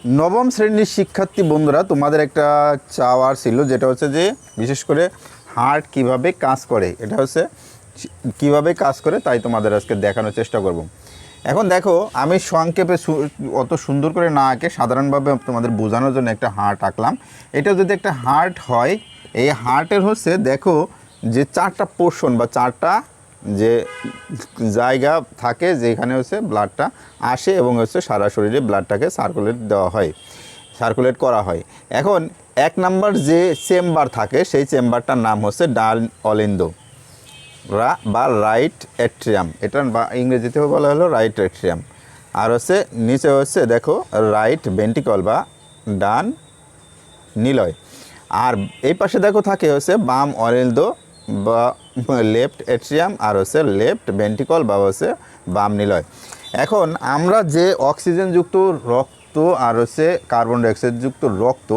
নবম শ্রেণীর শিক্ষার্থী বন্ধুরা, তোমাদের একটা চাওয়ার ছিল, যেটা হচ্ছে যে বিশেষ করে হার্ট কিভাবে কাজ করে, এটা হচ্ছে কিভাবে কাজ করে, তাই তোমাদের আজকে দেখানোর চেষ্টা করব। এখন দেখো, আমি সংক্ষেপে অত সুন্দর করে না আঁকে সাধারণভাবে তোমাদের বোঝানোর জন্য একটা হার্ট আঁকলাম। এটা যদি একটা হার্ট হয়, এই হার্টের হচ্ছে দেখো যে চারটা পোর্শন বা চারটা যে জায়গা থাকে যেখানে হচ্ছে ব্লাডটা আসে এবং হচ্ছে সারা শরীরে ব্লাডটাকে সার্কুলেট করা হয়। এখন এক নাম্বার যে চেম্বার থাকে সেই চেম্বারটার নাম হচ্ছে ডান অলিন্দ বা রাইট অ্যাট্রিয়াম, এটা বা ইংরেজিতেও বলা হলো রাইট অ্যাট্রিয়াম। আর হচ্ছে নিচে হচ্ছে দেখো রাইট ভেন্ট্রিকল বা ডান নিলয়। আর এই পাশে দেখো থাকে হচ্ছে বাম অলিন্দ বা লেফট অ্যাট্রিয়াম, আর হচ্ছে লেফট ভেন্ট্রিকল বা হচ্ছে বাম নিলয়। এখন আমরা যে অক্সিজেনযুক্ত রক্ত আর হচ্ছে কার্বন ডাইঅক্সাইডযুক্ত রক্ত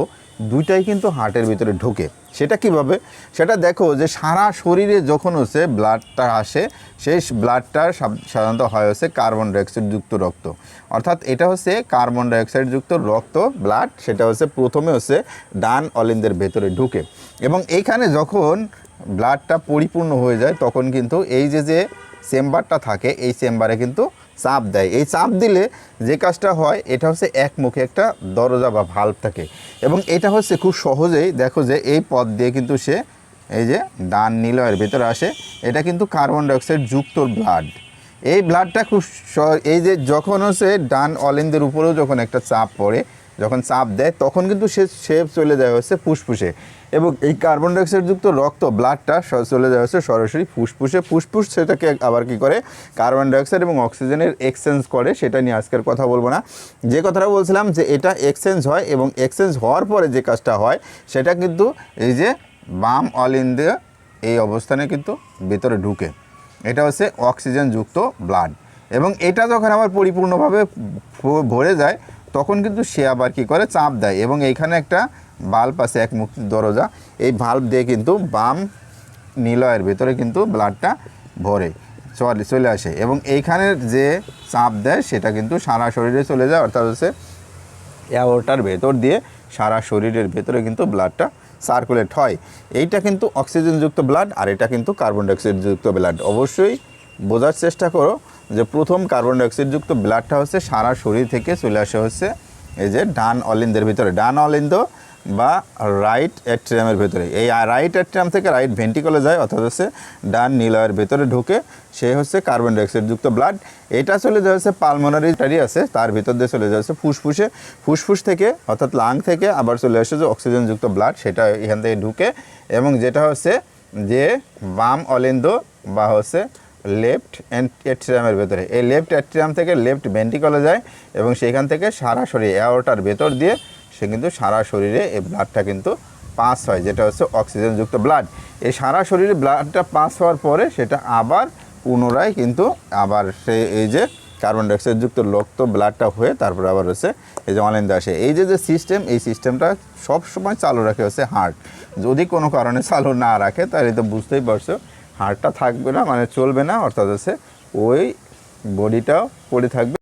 দুইটাই কিন্তু হার্টের ভিতরে ঢোকে। সেটা কিভাবে? সেটা দেখো যে সারা শরীরে যখন হচ্ছে ব্লাডটা আসে, সেই ব্লাডটা সাধারণত হয় হচ্ছে কার্বন ডাইঅক্সাইডযুক্ত রক্ত। অর্থাৎ এটা হচ্ছে কার্বন ডাইঅক্সাইডযুক্ত রক্ত ব্লাড, সেটা হচ্ছে প্রথমে হচ্ছে ডান অলিন্দের ভেতরে ঢুকে এবং এইখানে যখন ব্লাডটা পরিপূর্ণ হয়ে যায় তখন কিন্তু এই যে চেম্বারটা থাকে এই চেম্বারে কিন্তু চাপ দেয়। এই চাপ দিলে যে কাজটা হয়, এটা হচ্ছে একমুখী একটা দরজা বা ভাল্ব থাকে এবং এটা হচ্ছে খুব সহজেই দেখো যে এই পথ দিয়ে কিন্তু সে এই যে ডান নিলয়ের ভেতরে আসে। এটা কিন্তু কার্বন ডাইঅক্সাইড যুক্ত ব্লাড। এই ব্লাডটা খুব এই যে যখন হচ্ছে ডান অলিন্দের উপরেও যখন একটা চাপ পড়ে, যখন চাপ দেয় তখন কিন্তু সে চলে যায় হচ্ছে ফুসফুসে এবং এই কার্বন ডাইঅক্সাইডযুক্ত রক্ত ব্লাডটা চলে যায় হচ্ছে সরাসরি ফুসফুসে। ফুসফুস সেটাকে আবার কি করে কার্বন ডাইঅক্সাইড এবং অক্সিজেনের এক্সচেঞ্জ করে, সেটা নিয়ে আজকের কথা বলবো না। যে কথাটা বলছিলাম যে এটা এক্সচেঞ্জ হয় এবং এক্সচেঞ্জ হওয়ার পরে যে কাজটা হয় সেটা কিন্তু এই যে বাম অলিন্দে এই অবস্থানে কিন্তু ভিতরে ঢুকে, এটা হচ্ছে অক্সিজেনযুক্ত ব্লাড এবং এটা যখন আবার পরিপূর্ণভাবে ভরে যায় তখন কিন্তু সে আবার কী করে চাপ দেয় এবং এইখানে একটা বাল্ব আছে একমুখী দরজা, এই বাল্ব দিয়ে কিন্তু বাম নিলয়ের ভেতরে কিন্তু ব্লাডটা ভরে চলে আসে এবং এইখানের যে চাপ দেয় সেটা কিন্তু সারা শরীরে চলে যায়। অর্থাৎ হচ্ছে অ্যাওর্টার ভেতর দিয়ে সারা শরীরের ভেতরে কিন্তু ব্লাডটা সার্কুলেট হয়। এইটা কিন্তু অক্সিজেনযুক্ত ব্লাড আর এটা কিন্তু কার্বন ডাইঅক্সাইডযুক্ত ব্লাড। অবশ্যই বোঝার চেষ্টা করো যে প্রথম কার্বন ডাইঅক্সাইডযুক্ত ব্লাডটা হচ্ছে সারা শরীর থেকে চলে আসে হচ্ছে এই যে ডান অলিন্দের ভিতরে, ডান অলিন্দ বা রাইট অ্যাট্রিয়ামের ভেতরে। এই রাইট অ্যাট্রিয়াম থেকে রাইট ভেন্ট্রিকলে যায়, অর্থাৎ হচ্ছে ডান নিলয়ের ভেতরে ঢুকে সে হচ্ছে কার্বন ডাইঅক্সাইডযুক্ত ব্লাড। এটা চলে যায় হচ্ছে পালমোনারি আর্টারি আছে তার ভিতর দিয়ে চলে যায় হচ্ছে ফুসফুসে, ফুসফুস থেকে অর্থাৎ লাং থেকে আবার চলে আসে যে অক্সিজেনযুক্ত ব্লাড, সেটা এখান থেকে ঢুকে এবং যেটা হচ্ছে যে বাম অলিন্দ বা হচ্ছে লেফট অ্যাট্রিয়ামের ভেতরে, এই লেফট অ্যাট্রিয়াম থেকে লেফট ভেন্ট্রিকলে যায় এবং সেখান থেকে সারা শরীরে অ্যাওর্টার ভেতর দিয়ে সে কিন্তু সারা শরীরে এই ব্লাডটা কিন্তু পাস হয়, যেটা হচ্ছে অক্সিজেনযুক্ত ব্লাড। এই সারা শরীরে ব্লাডটা পাস হওয়ার পরে সেটা আবার পুনরায় কিন্তু আবার সে এই যে কার্বন ডাইঅক্সাইডযুক্ত রক্ত ব্লাডটা হয়ে তারপর আবার হচ্ছে এই যে অলিন্দ আসে। এই যে সিস্টেম, এই সিস্টেমটা সবসময় চালু রাখে হচ্ছে হার্ট। যদি কোনো কারণে চালু না রাখে তাহলে তো বুঝতেই পারছো হার্টটা থাকবে না, মানে চলবে না, অর্থাৎ হচ্ছে ওই বডিটাও পড়ে থাকবে।